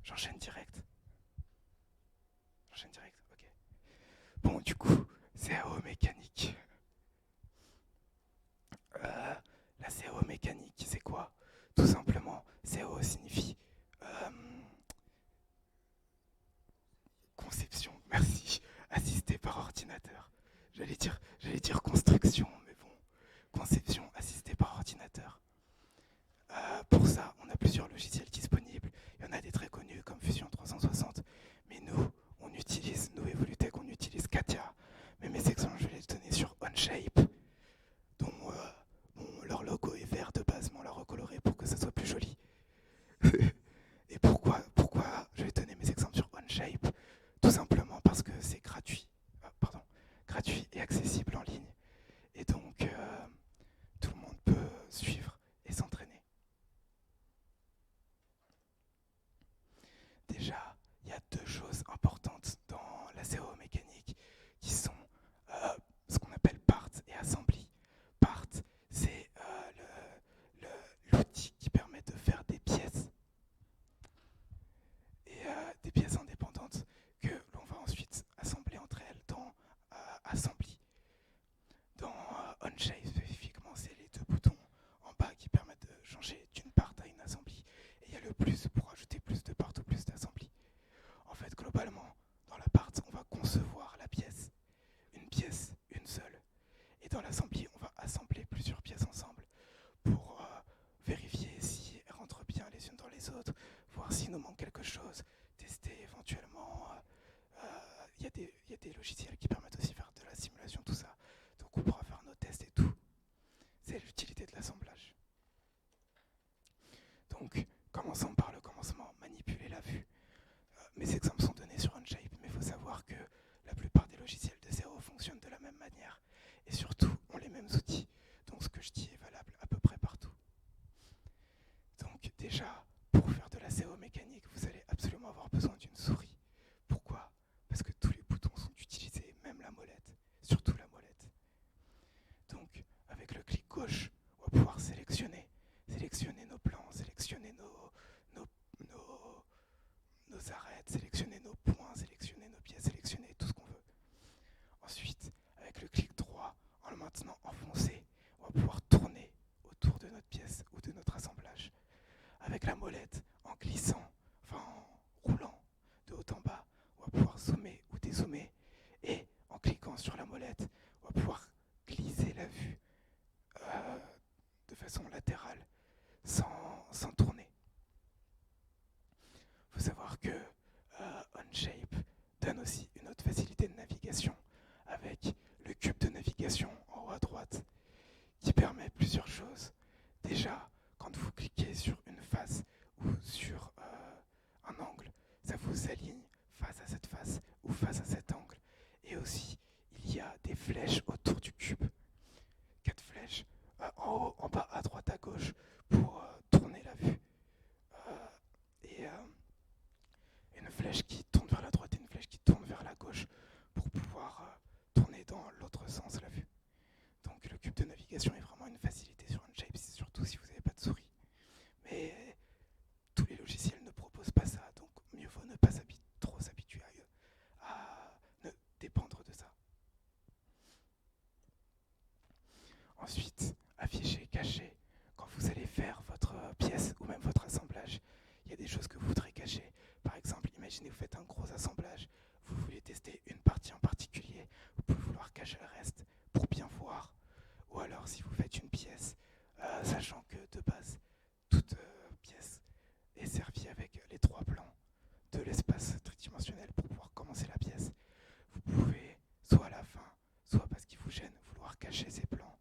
J'enchaîne direct. J'enchaîne direct, ok. Bon, du coup, CAO mécanique. La CAO mécanique, c'est quoi? Tout simplement, CAO signifie euh, conception, merci, assistée par ordinateur. J'allais dire construction, mais bon, conception assistée par ordinateur. Pour ça, on a plusieurs logiciels disponibles. Il y en a des très connus comme Fusion 360. Mais nous Evolutech, on utilise Katia. Mais mes exemples, je vais les donner sur Onshape, dont bon, leur logo est vert de base, mais on l'a recoloré pour que ça soit plus joli. Et pourquoi je vais donner mes exemples sur Onshape? Tout simplement parce que c'est gratuit. Gratuit et accessible en ligne. Et donc, tout le monde peut suivre et s'entraîner. Déjà, il y a deux choses importantes dans la CAO mécanique qui sont ce qu'on appelle parts et assembly. Part, c'est l'outil qui permet de faire des pièces et des pièces indépendantes que l'on va ensuite assembler entre elles dans assembly. Dans Onshape spécifiquement, c'est les deux boutons en bas qui permettent de changer d'une part à une assembly. Et il y a le plus pour ajouter plus de parts ou plus d'assembly. En fait, globalement, dans la part, on va concevoir la pièce, une seule. Et dans l'assembly, on va assembler plusieurs pièces ensemble pour vérifier si elles rentrent bien les unes dans les autres, voir s'il nous manque quelque chose, tester éventuellement. Il y a des logiciels qui permettent aussi de faire de la simulation, tout ça. Donc on pourra faire nos tests et tout. C'est l'utilité de l'assemblage. Donc, commençons par le commencement, manipuler la vue. Mes exemples sont donnés sur Onshape, mais il faut savoir que la plupart des logiciels de CAO fonctionnent de la même manière et surtout ont les mêmes outils. Donc ce que je dis est valable à peu près partout. Donc déjà, pour faire de la CAO mécanique, vous allez absolument avoir besoin d'une souris. Pourquoi? Parce que tous les boutons sont utilisés, même la molette, surtout la molette. Donc avec le clic gauche, on va pouvoir sélectionner nos plans, sélectionner nos arêtes, sélectionner nos points, sélectionner nos pièces, sélectionner tout ce qu'on veut. Ensuite, avec le clic droit, en le maintenant enfoncé, on va pouvoir tourner autour de notre pièce ou de notre assemblage. Avec la molette, en glissant, en roulant de haut en bas, on va pouvoir zoomer ou dézoomer. Et en cliquant sur la molette, on va pouvoir glisser la vue de façon latérale sans tourner. Il faut savoir que Onshape donne aussi une autre facilité de navigation avec le cube de navigation en haut à droite qui permet plusieurs choses. Déjà, quand vous cliquez sur une face ou sur un angle, ça vous aligne face à cette face ou face à cet angle. Et aussi, il y a des flèches autour du cube. 4 flèches en haut, en bas, à droite, à gauche pour tourner la vue. Et une flèche qui tourne vers la droite et une flèche qui tourne vers la gauche pour pouvoir tourner dans l'autre sens la vue. Donc le cube de navigation est vraiment une facilité sur Onshape, surtout si vous n'avez pas de souris. Mais tous les logiciels ne proposent pas ça, donc mieux vaut ne pas trop s'habituer à ne dépendre de ça. Ensuite, afficher, cacher. Quand vous allez faire votre pièce ou même votre assemblage, il y a des choses que vous voudrez cacher. Par exemple, imaginez vous faites un gros assemblage, vous voulez tester une partie en particulier, vous pouvez vouloir cacher le reste pour bien voir. Ou alors si vous faites une pièce, sachant que de base, toute pièce est servie avec les 3 plans de l'espace tridimensionnel pour pouvoir commencer la pièce, vous pouvez, soit à la fin, soit parce qu'il vous gêne, vouloir cacher ces plans,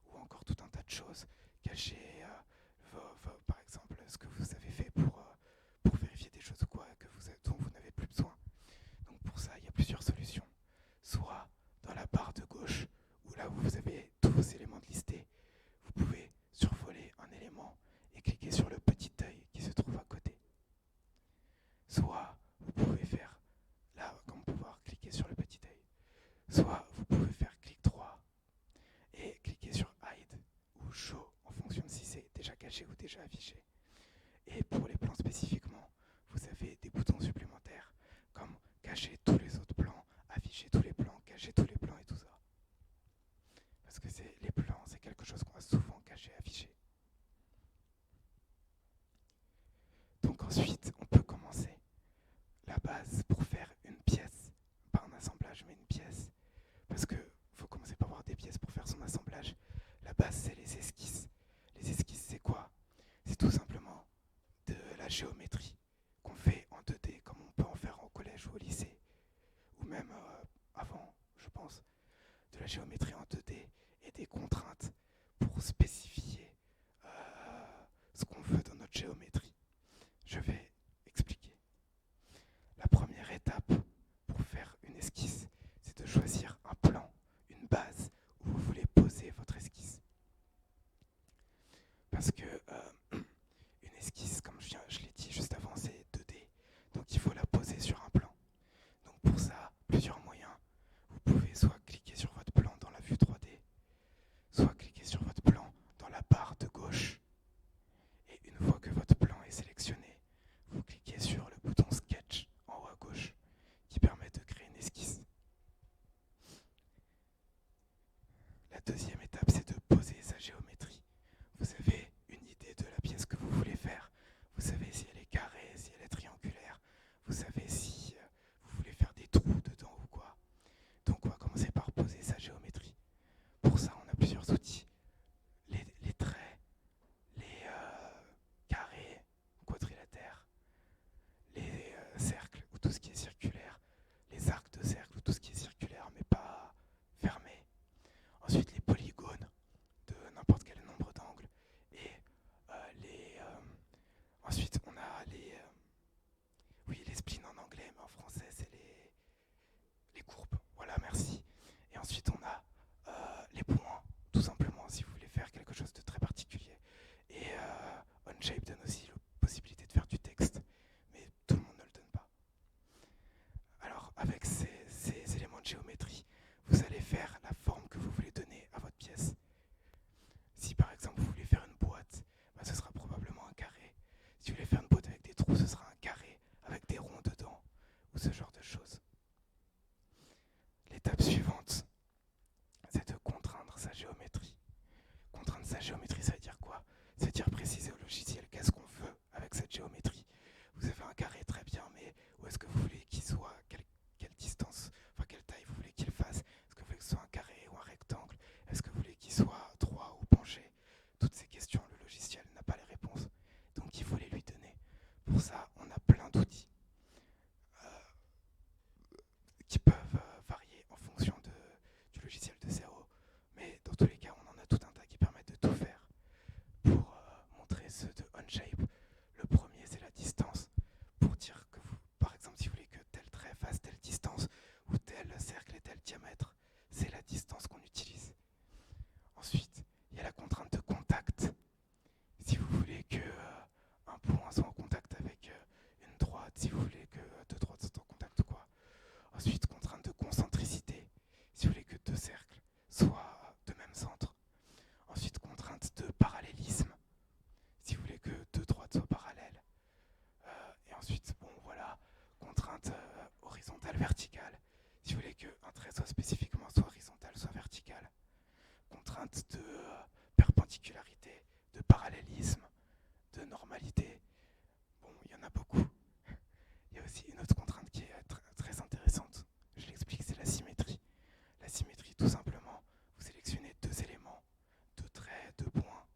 ou encore tout un tas de choses, cacher par exemple ce que vous avez fait pour vérifier des choses ou quoi dont vous n'avez plus besoin. Donc pour ça, il y a plusieurs solutions. Soit dans la barre de gauche, où là où vous avez tous vos éléments de listés, vous pouvez survoler un élément et cliquer sur le petit œil qui se trouve à côté. Soit vous pouvez faire, là, comme pouvoir cliquer sur le petit œil. Soit vous pouvez faire clic droit et cliquer sur Hide ou Show en fonction de si c'est déjà caché ou déjà affiché. Et pour les plans spécifiquement, vous avez avez des boutons supplémentaires, comme cacher tous les autres plans, afficher tous les plans, cacher tous les plans et tout ça. Parce que les plans, c'est quelque chose qu'on va souvent cacher, afficher. Donc ensuite, on peut commencer la base pour faire une pièce, pas un assemblage, mais une pièce. Parce que faut commencer par avoir des pièces pour faire son assemblage. La base, c'est les esquisses. Les esquisses, c'est quoi? C'est tout simplement de la géométrie qu'on fait en 2D, comme on peut en faire au collège ou au lycée, ou même avant, je pense, de la géométrie en 2D et des contraintes pour spécifier ce qu'on veut dans notre géométrie. Je vais expliquer. La première étape pour faire une esquisse, c'est de choisir un plan, une base où vous voulez poser votre esquisse. Parce que une esquisse, comme je l'ai dit juste avant, c'est 2D. Donc il faut la poser sur un plan. Donc pour ça, plusieurs moyens. Vous pouvez soit cliquer sur votre plan dans la vue 3D, soit cliquer sur votre plan dans la barre de gauche. Et une fois que votre plan est sélectionné, vous cliquez sur le bouton Sketch en haut à gauche qui permet de créer une esquisse. La deuxième étape, c'est de poser sa géométrie. Vous avez une idée de la pièce que vous voulez faire. Vous savez si elle est carrée, si elle est triangulaire. Vous savez si vous voulez faire des trous dedans ou quoi. Donc on va commencer par poser sa géométrie. Pour ça, on a plusieurs outils. Les traits, les carrés, quadrilatères, les cercles ou tout ce qui est circulaire, les arcs de cercle ou tout ce qui est circulaire mais pas fermé. Ensuite, les polygones de n'importe quel nombre d'angles. Et ensuite, on a les splines en anglais, mais en français, c'est les courbes. Voilà, merci. Et ensuite, on a les points, tout simplement, si vous voulez faire quelque chose de très particulier. Et Onshape donne aussi la possibilité de faire du texte, mais tout le monde ne le donne pas. Alors, avec ces éléments de géométrie, vous allez faire la forme que vous voulez donner à votre pièce. Si par exemple vous voulez faire une boîte, ce sera probablement un carré. Si vous voulez faire une boîte avec des trous, ce sera un carré avec des ronds dedans, ou ce genre de choses. L'étape suivante, c'est de contraindre sa géométrie. Contraindre sa géométrie, ça veut dire quoi? Ça veut dire préciser au logiciel qu'est-ce qu'on veut avec cette géométrie. Vous avez un carré, très bien, mais où est-ce que vous voulez qu'il soit? Quelle distance, enfin quelle taille vous voulez qu'il fasse? Est-ce que vous voulez que ce soit un carré ou un rectangle? Est-ce que vous voulez qu'il soit droit ou penché? Toutes ces questions, le logiciel n'a pas les réponses. Donc il faut les lui donner. Pour ça, on a plein d'outils qui peuvent varier en fonction du logiciel de zéro. Mais dans tous les cas, on en a tout un tas qui permettent de tout faire. Pour montrer ceux de Onshape, le premier, c'est la distance. Pour dire que vous, par exemple, si vous voulez que tel trait fasse telle distance, ou tel cercle et tel diamètre, c'est la distance qu'on utilise. Ensuite, il y a la contrainte de contact. Si vous voulez que un point soit en contact avec une droite, si vous voulez que deux droites soient en contact ou quoi. Ensuite, contrainte de concentricité. Si vous voulez que deux cercles soient de même centre. Ensuite, contrainte de parallélisme. Si vous voulez que deux droites soient parallèles. Et ensuite, contrainte horizontale, verticale. Si vous voulez qu'un trait soit spécifiquement soit horizontal, soit vertical. Contrainte de perpendicularité, de parallélisme, de normalité. Bon, il y en a beaucoup. Il y a aussi une autre contrainte qui est très intéressante. Je l'explique, c'est la symétrie. La symétrie, tout simplement, vous sélectionnez deux éléments, deux traits, deux points,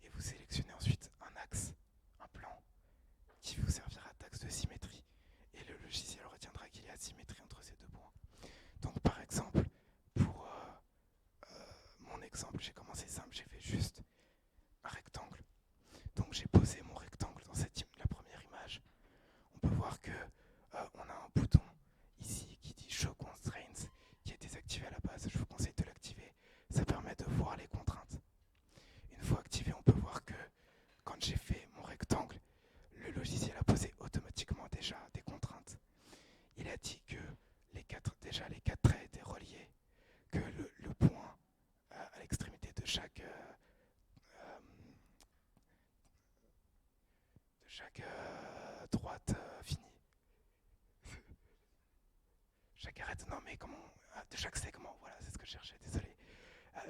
et vous sélectionnez ensuite un axe, un plan, qui vous servira d'axe de symétrie. Et le logiciel retiendra qu'il y a symétrie entre ces deux points. Donc par exemple, pour mon exemple, j'ai commencé simple, j'ai fait juste un rectangle. Donc j'ai posé mon rectangle dans la première image. On peut voir que on a un bouton ici qui dit Show Constraints qui est désactivé à la base. Je vous conseille de l'activer. Ça permet de voir les contraintes. Une fois activé, on peut voir que quand j'ai fait mon rectangle, le logiciel a posé automatiquement déjà des contraintes. Il a dit que les quatre traits étaient reliés, que le point à l'extrémité de chaque droite finie chaque arête, non mais comment, de chaque segment, voilà, c'est ce que je cherchais, désolé.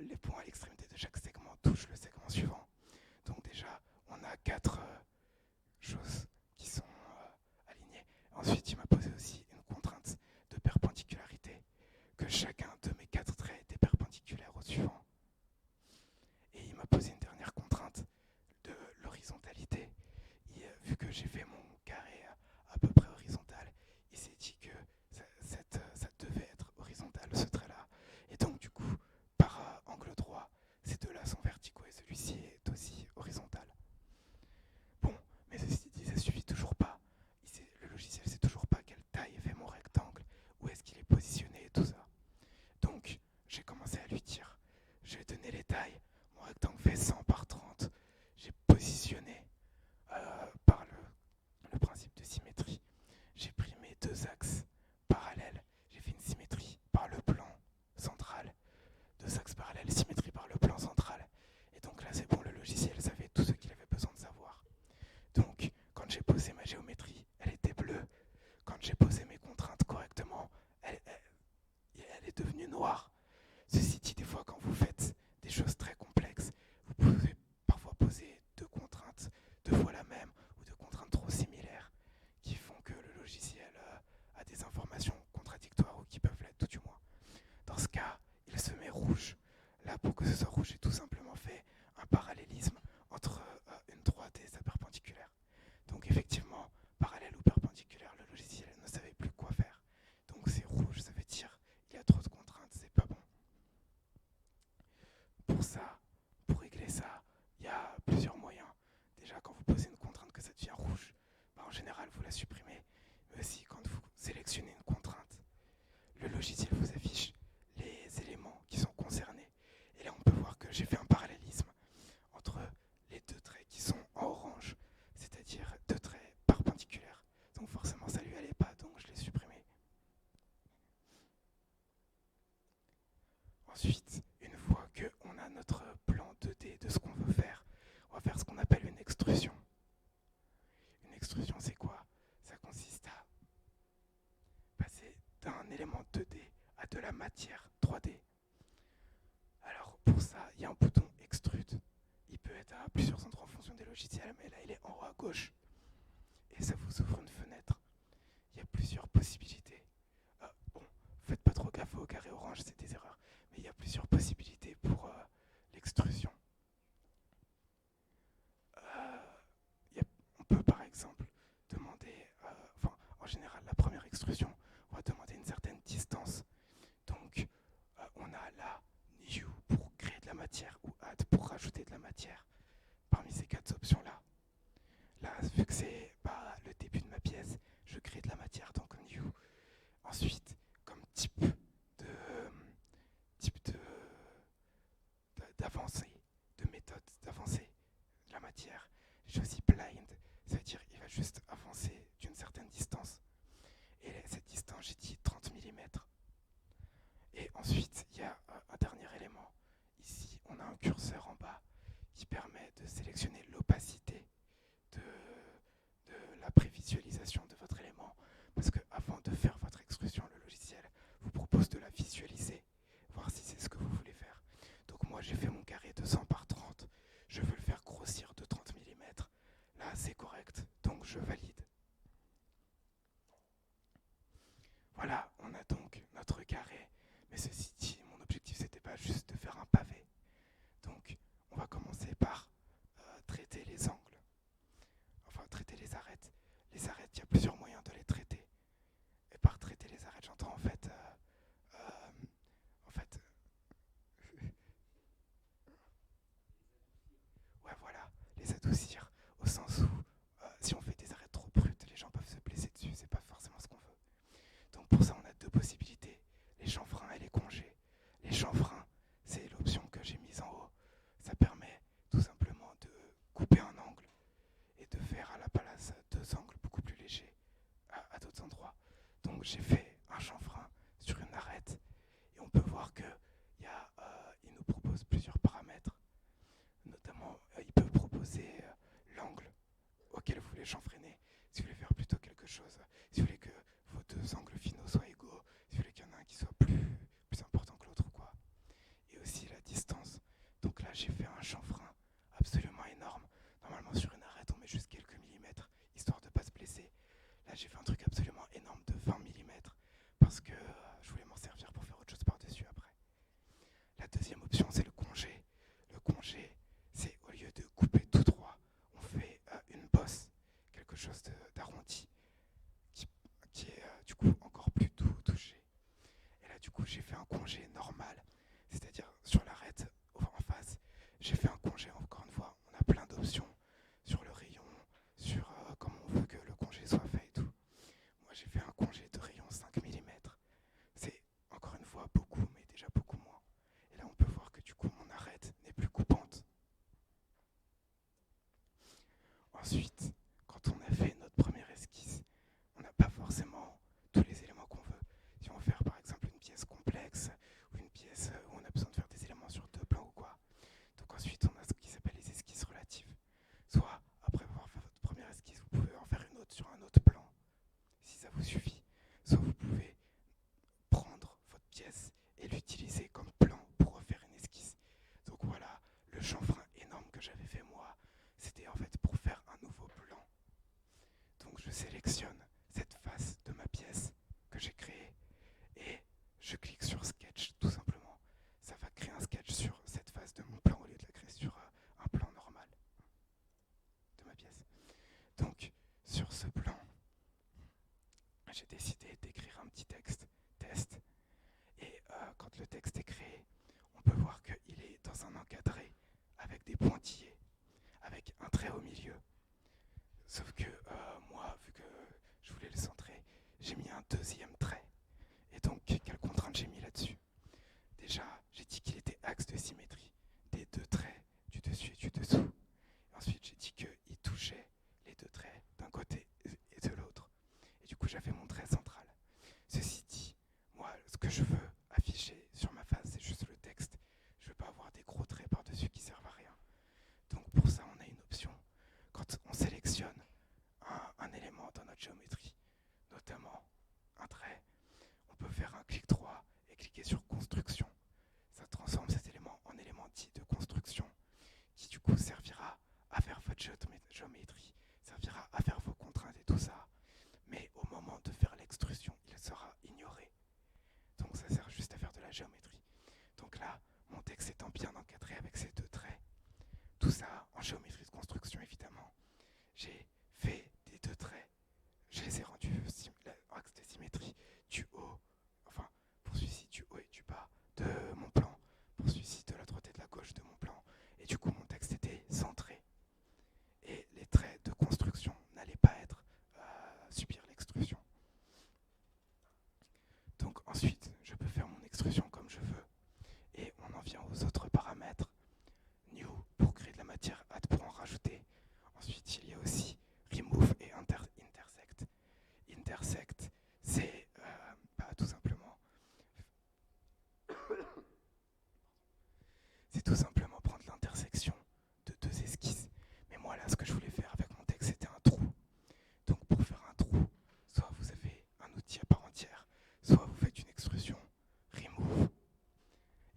Les points à l'extrémité de chaque segment touchent le segment suivant. Donc déjà, on a quatre choses qui sont alignées. Ensuite, il m'a posé aussi une contrainte de perpendicularité, que chacun de mes quatre traits était perpendiculaire au suivant. Et il m'a posé une dernière contrainte de l'horizontalité. Et vu que j'ai fait mon carré à peu près horizontal, il s'est dit que ça devait être horizontal, ce trait-là. Et donc du coup, par angle droit, ces deux-là sont verticaux et celui-ci est aussi horizontal. Bon, mais ceci dit, ça suffit toujours pas. Le logiciel sait toujours pas quelle taille fait mon rectangle, où est-ce qu'il est positionné et tout ça. Donc, j'ai commencé à lui dire, je vais donner les tailles. Mon rectangle fait 100 par 30. J'ai positionné par le principe de symétrie. J'ai pris mes deux axes parallèles. J'ai fait une symétrie par le plan central. Deux axes parallèles, symétrie par le plan central. Et donc là, c'est bon, le logiciel savait tout ce qu'il avait besoin de savoir. Donc, quand j'ai posé ma géométrie, elle était bleue. Quand j'ai posé mes contraintes correctement, elle est devenue noire. Ceci dit, des fois, quand vous faites des choses très complexes, vous pouvez parfois poser deux contraintes deux fois la même ou deux contraintes trop similaires qui font que le logiciel a des informations contradictoires ou qui peuvent l'être tout du moins. Dans ce cas, il se met rouge. Là, pour que ce soit rouge, j'ai tout simplement fait un parallélisme entre une droite et sa perpendiculaire. Donc effectivement, parallèle ou perpendiculaire, le logiciel ne savait plus quoi faire. Donc c'est rouge, ça veut dire il y a trop de contraintes, c'est pas bon. Pour ça, pour régler ça, il y a plusieurs moyens. Déjà, quand vous posez une contrainte que ça devient rouge, en général vous la supprimez. Mais aussi quand vous sélectionnez une contrainte, le logiciel vous affiche les éléments qui sont concernés. Et là on peut voir que j'ai fait un parallélisme entre les deux traits qui sont en orange, c'est-à-dire deux traits perpendiculaires. Donc forcément ça lui allait pas, donc je l'ai supprimé. Ensuite, une fois qu'on a notre plan 2D de ce qu'on veut faire, on va faire ce qu'on appelle une extrusion. Une extrusion, c'est quoi? Ça consiste à passer d'un élément 2D à de la matière 3D. Alors pour ça, il y a un bouton extrude. Il peut être à plusieurs endroits en fonction des logiciels, mais là il est en haut à gauche. Et ça vous ouvre une fenêtre. Il y a plusieurs possibilités. Bon, faites pas trop gaffe au carré orange, c'est des erreurs. Mais il y a plusieurs possibilités pour l'extrusion. On peut par exemple demander, en général la première extrusion, on va demander une certaine distance. Donc on a là new pour créer de la matière ou add pour rajouter de la matière. Parmi ces quatre options-là, vu que c'est le début de ma pièce, je crée de la matière, donc new. Ensuite, comme d'avancée, de méthode d'avancée de la matière, j'ai choisi blind, ça veut dire qu'il va juste avancer d'une certaine distance. Et cette distance, j'ai dit 30 mm. Et ensuite, il y a un dernier élément. Ici, on a un curseur en bas qui permet de sélectionner l'opacité de la prévisualisation de votre élément. Parce qu'avant de faire votre extrusion, le logiciel vous propose de la visualiser, voir si c'est ce que vous voulez faire. Donc moi, j'ai fait mon carré de 100 par 30. Je veux le faire grossir de 30 mm. Là, c'est correct, donc je valide. Voilà, on a donc notre carré. Mais ceci dit, mon objectif, c'était pas juste de faire un pavé. Donc, on va commencer par traiter les angles. Enfin, traiter les arêtes. Les arêtes, il y a plusieurs moyens de les traiter. Et par traiter les arêtes, j'entends en fait... ouais, voilà, les adoucir. Au sens où, si on fait des arêtes trop brutes, les gens peuvent se blesser dessus. C'est pas forcément ce qu'on veut. Donc pour ça, on a deux possibilités. Les chanfreins et les congés. deuxième option, c'est le congé. Le congé, c'est au lieu de couper tout droit, on fait une bosse, quelque chose d'arrondi, qui, qui est du coup encore plus doux, touché. Et là, du coup, j'ai fait un congé normal, c'est-à-dire sur l'arête en face. J'ai fait un congé, encore une fois, on a plein d'options sur le rayon, sur comment on veut que le congé soit fait et tout. Moi, j'ai fait un congé de rayon 5 mm. C'est encore une fois beaucoup, mais déjà beaucoup moins. Et là, on peut voir que du coup, mon arête n'est plus coupante. Ensuite, quand on a fait notre première esquisse, on n'a pas forcément tous les éléments qu'on veut. Si on veut faire par exemple une pièce complexe ou une pièce où on a besoin de faire des éléments sur deux plans ou quoi. Donc ensuite, on a ce qui s'appelle les esquisses relatives. Soit après avoir fait votre première esquisse, vous pouvez en faire une autre sur un autre plan, si ça vous suffit. Soit vous pouvez prendre votre pièce et l'utiliser comme plan pour refaire une esquisse. Donc voilà, le chanfrein énorme que j'avais fait moi, c'était en fait pour faire un nouveau plan. Donc je sélectionne cette face de ma pièce que j'ai créée et je clique sur Sketch tout simplement. Ça va créer un sketch sur cette face de mon plan au lieu de la créer sur un plan normal de ma pièce. Donc sur ce plan, j'ai décidé d'écrire un petit texte, test. Et quand le texte est créé, on peut voir qu'il est dans un encadré avec des pointillés, avec un trait au milieu. Sauf que moi, vu que je voulais le centrer, j'ai mis un deuxième trait. Et donc, quelle contrainte j'ai mis là-dessus? Déjà, j'ai dit qu'il était axe de symétrie des deux traits du dessus et du dessous. Et ensuite, j'ai dit qu'il touchait les deux traits d'un côté et de l'autre. Et du coup, j'avais mon trait central. Ceci dit, moi, ce que je veux afficher sur ma face, c'est juste le texte. Je ne veux pas avoir des gros traits par-dessus qui servent à rien. Donc pour ça, on a une option. Quand on sélectionne un élément dans notre géométrie, notamment un trait, on peut faire un clic droit et cliquer sur construction. Ça transforme cet élément en élément dit de construction, qui du coup servira à faire votre géométrie, servira à faire vos contraintes et tout ça. Mais au moment de faire l'extrusion, il sera ignoré. Donc ça sert juste à faire de la géométrie. Donc là, mon texte étant bien encadré avec ces deux traits, tout ça en géométrie de construction évidemment, j'ai fait des deux traits. Je les ai rendus l'axe de symétrie du haut, enfin pour celui-ci du haut et du bas de mon plan, pour celui-ci de la droite et de la gauche de mon plan. Et du coup mon texte était centré. Et les traits de construction n'allaient pas être subir l'extrusion. Donc ensuite, je peux faire mon extrusion comme je veux. Et on en vient aux autres paramètres. New pour créer de la matière, add pour en rajouter. Ensuite, il y a aussi remove et intersect. Intersect, c'est tout simplement prendre l'intersection de deux esquisses. Mais moi là, ce que je voulais faire avec mon texte, c'était un trou. Donc pour faire un trou, soit vous avez un outil à part entière, soit vous faites une extrusion, remove.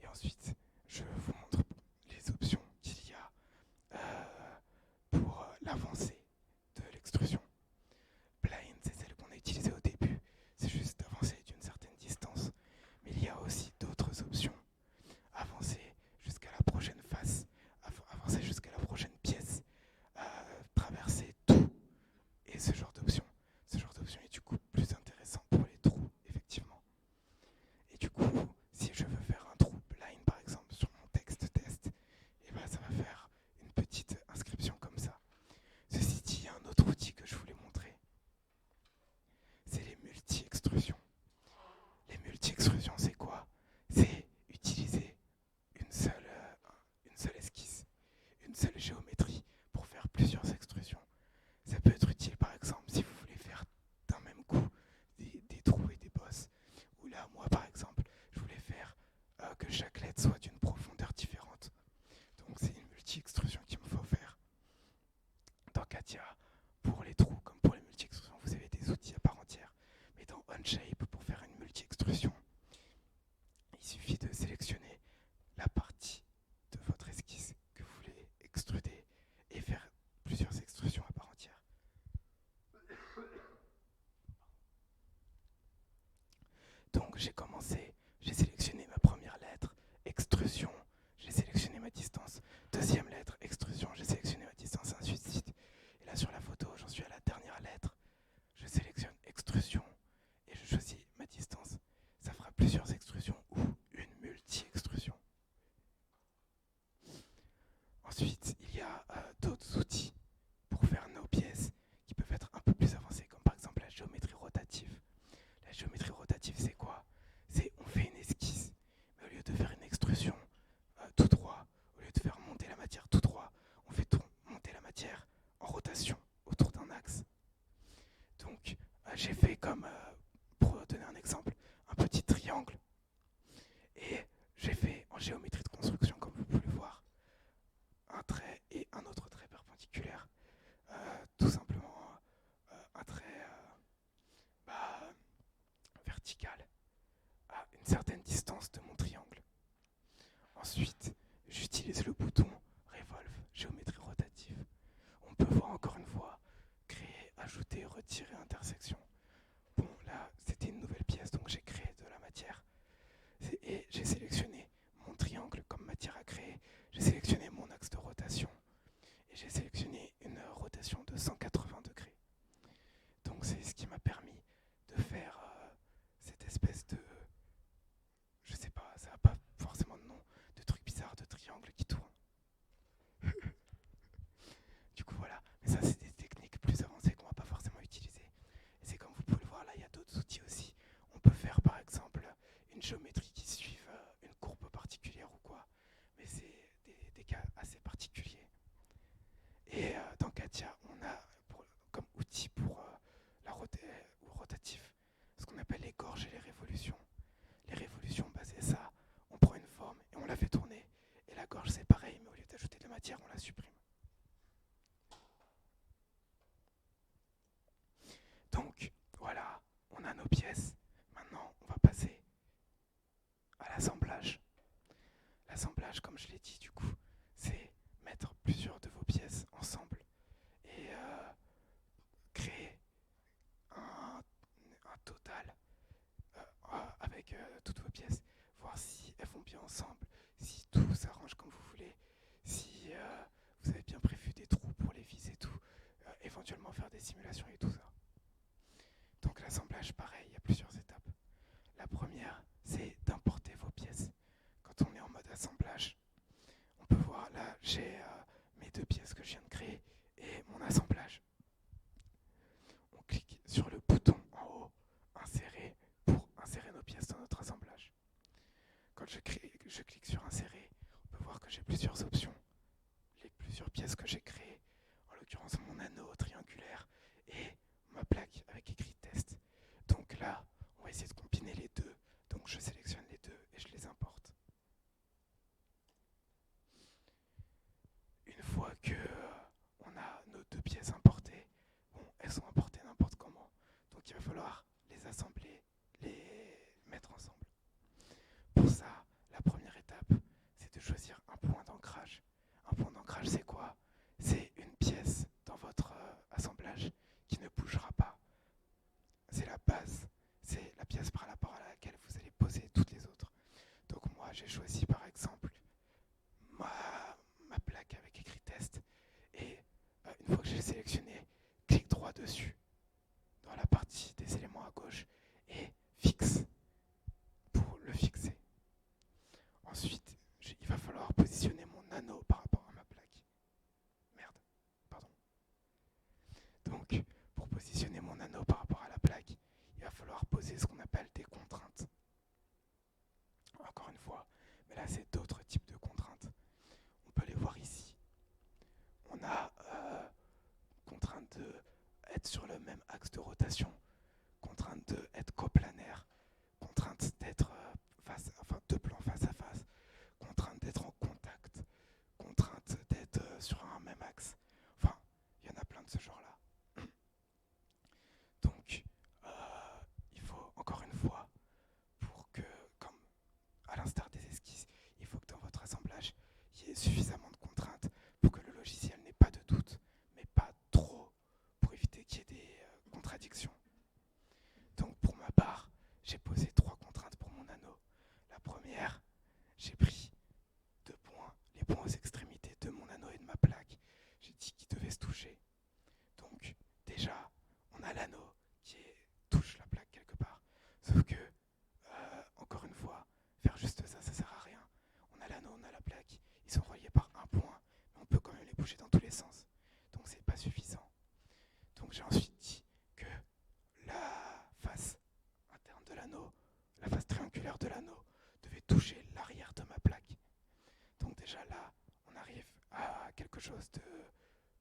Et ensuite, je vous montre les options qu'il y a pour l'avancée de l'extrusion. Blind, c'est celle qu'on a utilisée au début, c'est juste avancer d'une certaine distance. Mais il y a aussi d'autres options. Avancer jusqu'à la prochaine Ensuite, il y a d'autres outils pour faire nos pièces qui peuvent être un peu plus avancés, comme par exemple la géométrie rotative. La géométrie rotative, c'est quoi? C'est on fait une esquisse, mais au lieu de faire une extrusion tout droit, au lieu de faire monter la matière tout droit, on fait monter la matière en rotation autour d'un axe. Donc, j'ai fait comme, pour donner un exemple, un petit triangle. Et j'ai fait en géométrie de construction, comme vous pouvez le voir, un trait et un autre trait perpendiculaire. Tout simplement un trait bah, vertical à une certaine distance de mon triangle. Ensuite, j'utilise le bouton Revolve, géométrie rotative. On peut voir encore une fois, créer, ajouter, retirer, intersection. Bon, là, c'était une nouvelle pièce, donc j'ai créé de la matière. Et j'ai sélectionné mon triangle comme matière à créer. J'ai sélectionné mon axe de rotation. Et j'ai sélectionné une rotation de 180 degrés. Donc c'est ce qui m'a permis de faire cette espèce de... Je sais pas, ça n'a pas forcément de nom, de truc bizarre, de triangle qui tourne. Du coup voilà, mais ça c'est des techniques plus avancées qu'on va pas forcément utiliser. Et c'est comme vous pouvez le voir là, il y a d'autres outils aussi. On peut faire par exemple une géométrie qui suive une courbe particulière ou quoi. Mais c'est des cas assez particuliers. Et dans Katia, on a comme outil pour la rotatif ce qu'on appelle les gorges et les révolutions. Les révolutions, bah, c'est ça, on prend une forme et on la fait tourner. Et la gorge, c'est pareil, mais au lieu d'ajouter de la matière, on la supprime. Donc, voilà, on a nos pièces. Maintenant, on va passer à l'assemblage. L'assemblage, comme je l'ai dit, du coup, c'est mettre plusieurs de vos pièces ensemble et créer un total avec toutes vos pièces, voir si elles vont bien ensemble, si tout s'arrange comme vous voulez, si vous avez bien prévu des trous pour les vis et tout, éventuellement faire des simulations et tout ça. Donc l'assemblage, pareil, il y a plusieurs étapes. La première, c'est d'importer vos pièces. Quand on est en mode assemblage, on peut voir là, j'ai mes deux pièces que je viens de créer et mon assemblage. On clique sur le bouton en haut, insérer, pour insérer nos pièces dans notre assemblage. Quand je clique sur insérer, on peut voir que j'ai plusieurs options. Les plusieurs pièces que j'ai créées, en l'occurrence mon anneau triangulaire et ma plaque avec écrit test. Donc là, on va essayer de combiner les deux. Donc je sélectionne les deux et je les importe. Une fois que on a nos deux pièces importées, bon, elles sont importées n'importe comment. Donc il va falloir les assembler, les mettre ensemble. Pour ça, la première étape, c'est de choisir un point d'ancrage. Un point d'ancrage, c'est quoi? C'est une pièce dans votre assemblage qui ne bougera pas. C'est la base, c'est la pièce par rapport à laquelle vous allez poser toutes les autres. Donc moi, j'ai choisi par exemple ma plaque avec écrit test. Et une fois que j'ai sélectionné, clique droit dessus, dans la partie des éléments à gauche, et fixe pour le fixer. Ensuite, il va falloir positionner mon anneau par rapport à ma plaque. Merde, pardon. Donc, pour positionner mon anneau par rapport à la plaque, il va falloir poser ce qu'on appelle des contraintes. Encore une fois, mais là c'est d'autres types de contraintes. On peut les voir ici. On a contrainte d'être sur le même axe de rotation, contrainte d'être coplanaire, contrainte d'être deux plans face à face, contrainte d'être en contact, contrainte d'être sur un même axe. Enfin, il y en a plein de ce genre-là. Donc, il faut encore une fois, pour que, comme à l'instar des esquisses, il faut que dans votre assemblage, il y ait suffisamment de contraintes pour que le logiciel n'ait pas de doute, mais pas trop, pour éviter qu'il y ait des contradictions. Donc pour ma part, j'ai posé 3 contraintes pour mon anneau. La première, j'ai pris 2 points, les points aux extrémités de mon anneau et de ma plaque. J'ai dit qu'ils devaient se toucher. Donc déjà, on a l'anneau qui touche la plaque quelque part. Sauf que, encore une fois, faire juste ça, ça sert à rien. On a l'anneau, on a la plaque, ils sont reliés par un point, mais on quelque chose de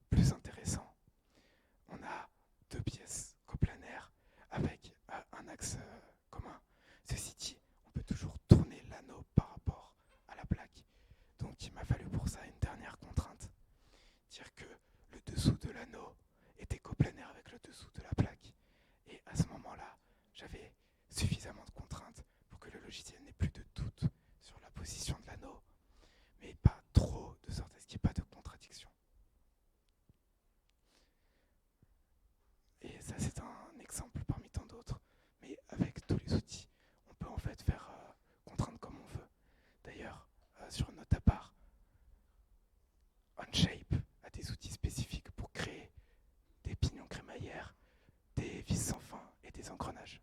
plus intéressant. On a deux pièces coplanaires avec un axe commun. Ceci dit, on peut toujours tourner l'anneau par rapport à la plaque. Donc il m'a fallu pour ça une dernière contrainte. Dire que le dessous de l'anneau était coplanaire avec le dessous de la plaque. Et à ce moment-là, j'avais suffisamment de contraintes pour que le logiciel n'ait plus de doute sur la position de l'anneau, mais pas trop, de sorte à ce qu'il n'y ait pas de contradiction. Et ça, c'est un exemple parmi tant d'autres, mais avec tous les outils, on peut en fait faire contraindre comme on veut. D'ailleurs, sur une note à part, Onshape a des outils spécifiques pour créer des pignons crémaillères, des vis sans fin et des engrenages.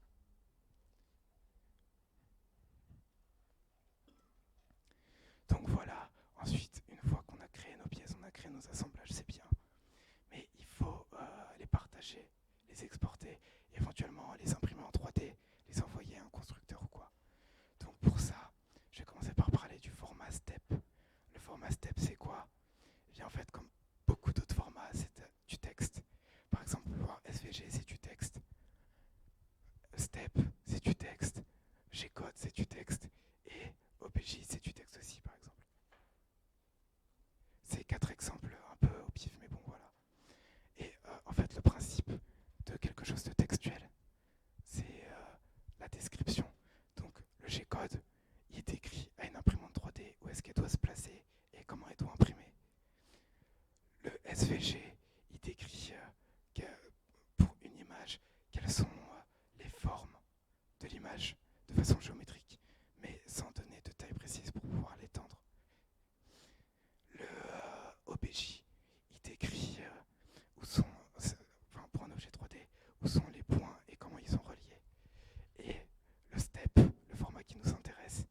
Donc voilà, ensuite, une fois qu'on a créé nos pièces, on a créé nos assemblages, c'est bien. Mais il faut les partager, les exporter, et éventuellement les imprimer en 3D, les envoyer à un constructeur ou quoi. Donc pour ça, je vais commencer par parler du format STEP. Le format STEP, c'est quoi ? Eh bien en fait, comme beaucoup d'autres formats, c'est du texte. Par exemple, SVG, c'est du texte. STEP, c'est du texte. G-Code, c'est du texte. Et OBJ, c'est du texte aussi, par exemple. C'est 4 exemples un peu au pif, mais bon, voilà. Et en fait, le principe de quelque chose de textuel, c'est la description. Donc, le G-code, il est écrit à une imprimante 3D où est-ce qu'elle doit se placer et comment elle doit imprimer. Le SVG, il décrit pour une image quelles sont les formes de l'image de façon géométrique, mais sans donner de taille précise pour pouvoir l'étendre. Le OBJ, il décrit où sont, pour un objet 3D, où sont les points et comment ils sont reliés. Et le STEP, le format qui nous intéresse,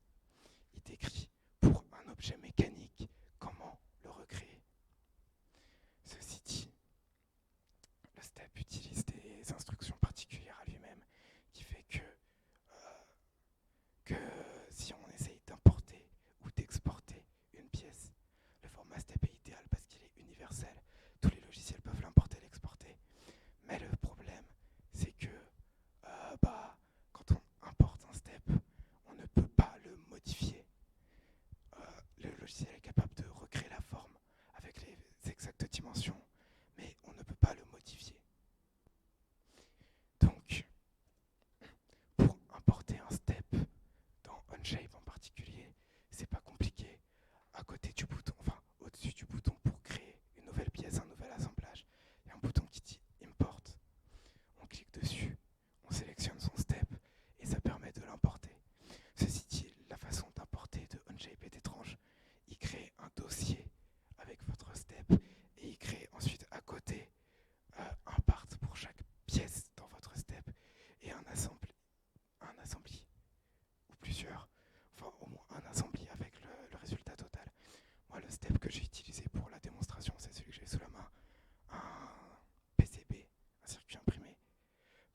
il décrit pour un objet mécanique comment le recréer. Ceci dit, le STEP utilise des instructions particulières à lui-même qui fait que si on essaye d'importer ou d'exporter une pièce, le format STEP est idéal parce qu'il est universel. Tous les logiciels peuvent l'importer et l'exporter. Mais le problème, c'est que quand on importe un STEP, on ne peut pas le modifier. Le logiciel est capable de recréer la forme avec les exactes dimensions, mais on ne peut pas le modifier. Donc, pour importer un STEP dans Onshape en particulier, c'est pas compliqué. À côté du bouton, enfin au-dessus du bouton pour créer une nouvelle pièce, un nouvel assemblage, il y a un bouton qui dit Import. On clique dessus, on sélectionne son STEP et ça permet de l'importer. Ceci dit, la façon d'importer de Onshape est étrange. Il crée un dossier avec votre STEP et il crée ensuite à côté un part pour chaque pièce dans votre STEP et un assembly ou plusieurs, enfin au moins un assembly avec le résultat total. Moi, le STEP que j'ai utilisé pour la démonstration, c'est celui que j'ai sous la main, un PCB, un circuit imprimé,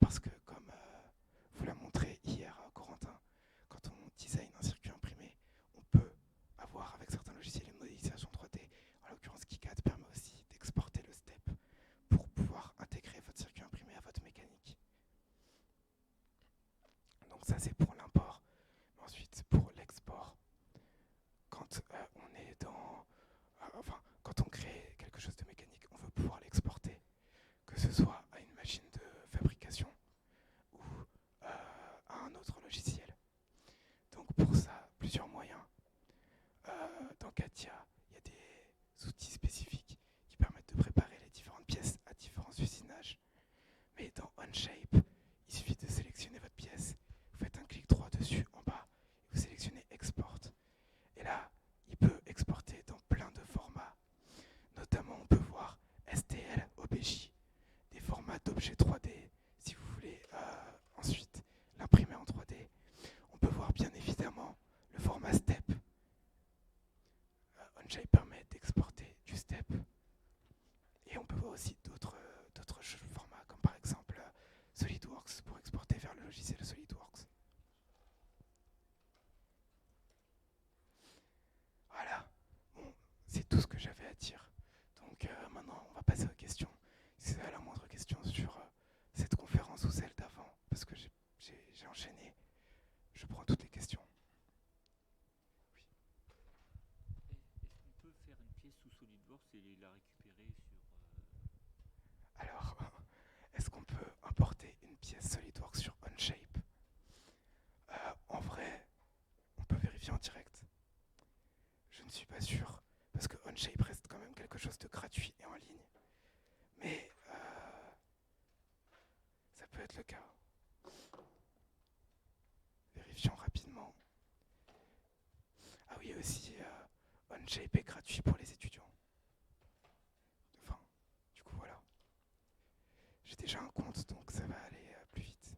parce que comme vous l'a montré hier Corentin, quand on design un circuit imprimé, on peut avoir avec certains logiciels une modélisation 3D. En l'occurrence, KiCad permet aussi d'exporter le STEP pour pouvoir intégrer votre circuit imprimé à votre mécanique. Donc ça, c'est pour l'import. Ensuite, pour l'export, quand on est dans... quand on crée quelque chose de mécanique, on veut pouvoir l'exporter, que ce soit à une machine de fabrication ou à un autre logiciel. Donc pour ça, plusieurs moyens. Dans Katia, il y a des outils spécifiques qui permettent de préparer les différentes pièces à différents usinages. Mais dans Onshape, il suffit de sélectionner votre pièce, vous faites un clic droit dessus en bas, et vous sélectionnez Export. Et là, il peut exporter dans plein de formats. Notamment, on peut voir STL, OBJ, des formats d'objets 3D, si vous voulez ensuite l'imprimer en 3D. On peut voir bien évidemment le format STEP. Onshape permet d'exporter du STEP. Et on peut voir aussi d'autres formats, comme par exemple SolidWorks, pour exporter vers le logiciel SolidWorks. Voilà, bon, c'est tout ce que j'avais à dire Donc maintenant, on va passer aux questions. Si vous avez la moindre question sur cette conférence ou celle d'avant, parce que j'ai enchaîné, je prends toutes les questions. Est-ce qu'on peut faire une pièce sous SolidWorks et la récupérer sur... Alors, est-ce qu'on peut importer une pièce SolidWorks sur Onshape? En vrai, on peut vérifier en direct. Je ne suis pas sûr, parce que Onshape reste quand même quelque chose de gratuit et en ligne. Mais ça peut être le cas. Vérifions rapidement. Ah oui, aussi, Onshape est gratuit pour les étudiants. Enfin, du coup, voilà. J'ai déjà un compte, donc ça va aller plus vite.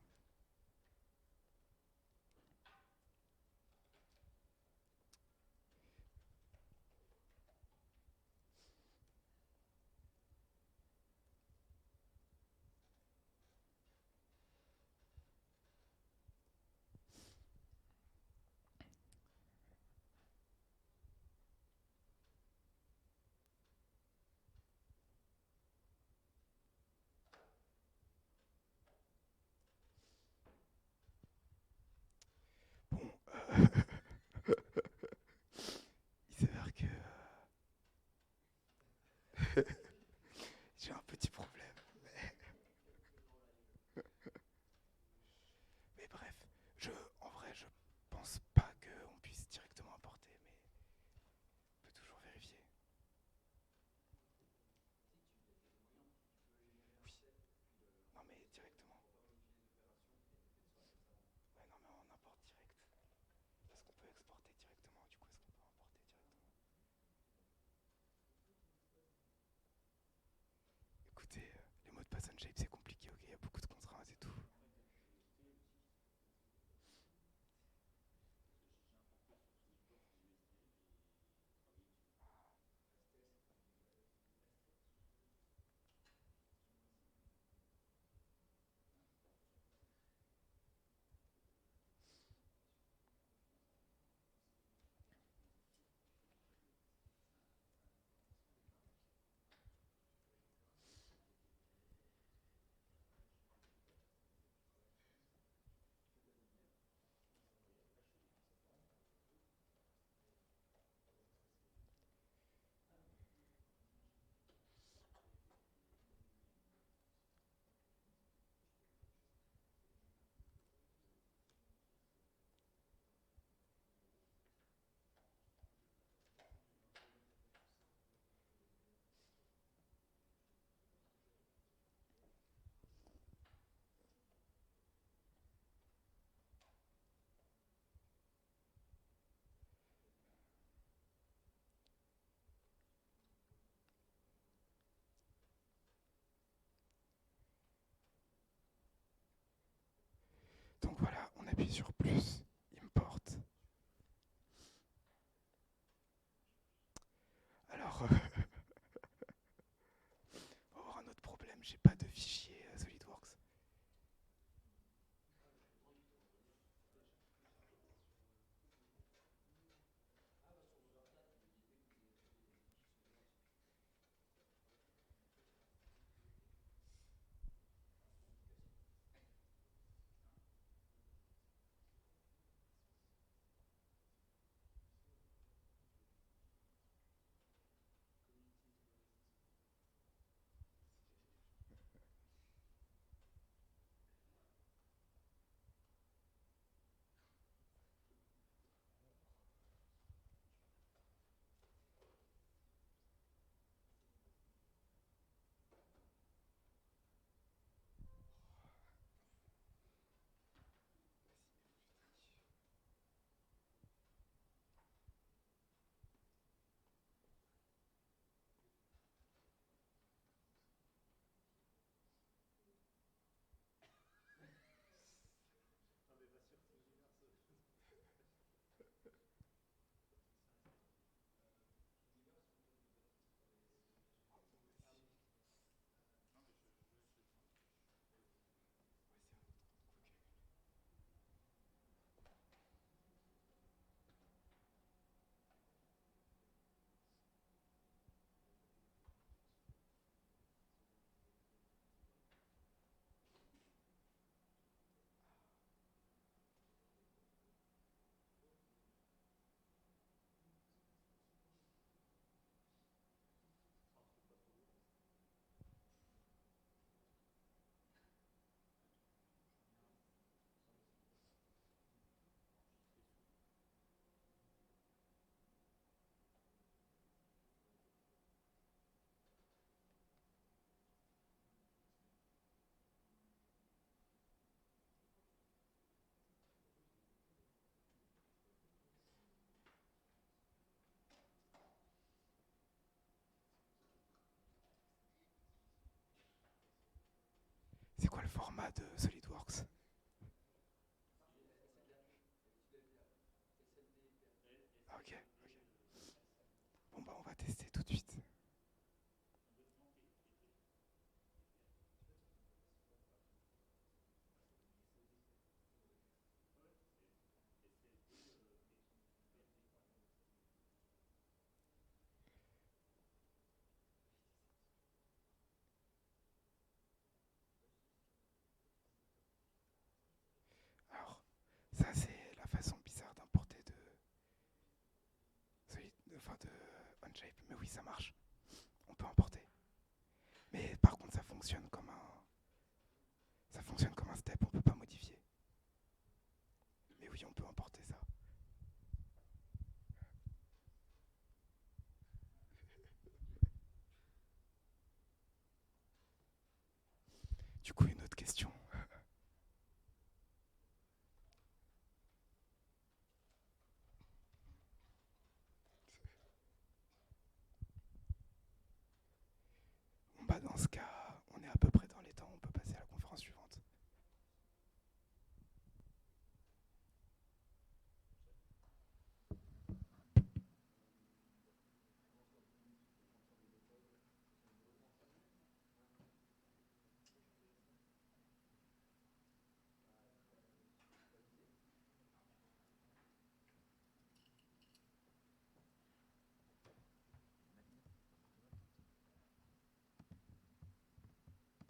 Bon, il s'avère que j'ai un petit problème. Mais bref, en vrai, je pense pas qu'on puisse directement importer, mais on peut toujours vérifier. Oui, non mais directement. Ouais, non mais on importe direct. Est-ce qu'on peut exporter directement? Du coup, est-ce qu'on peut importer directement? Écoutez, les mots de passe Onshape c'est compliqué, ok, il y a beaucoup de contraintes et tout. Donc voilà, on appuie sur plus, import. Alors, on va avoir un autre problème, j'ai pas de fichier SolidWorks. quoi le format de SolidWorks? Ok, ok. Bon bah on va tester tout de suite. Alors, ça c'est la façon bizarre d'importer enfin de OnShape. Mais oui, ça marche. On peut importer. Mais par contre, ça fonctionne comme un step. On peut pas modifier. Mais oui, on peut importer ça. Du coup, une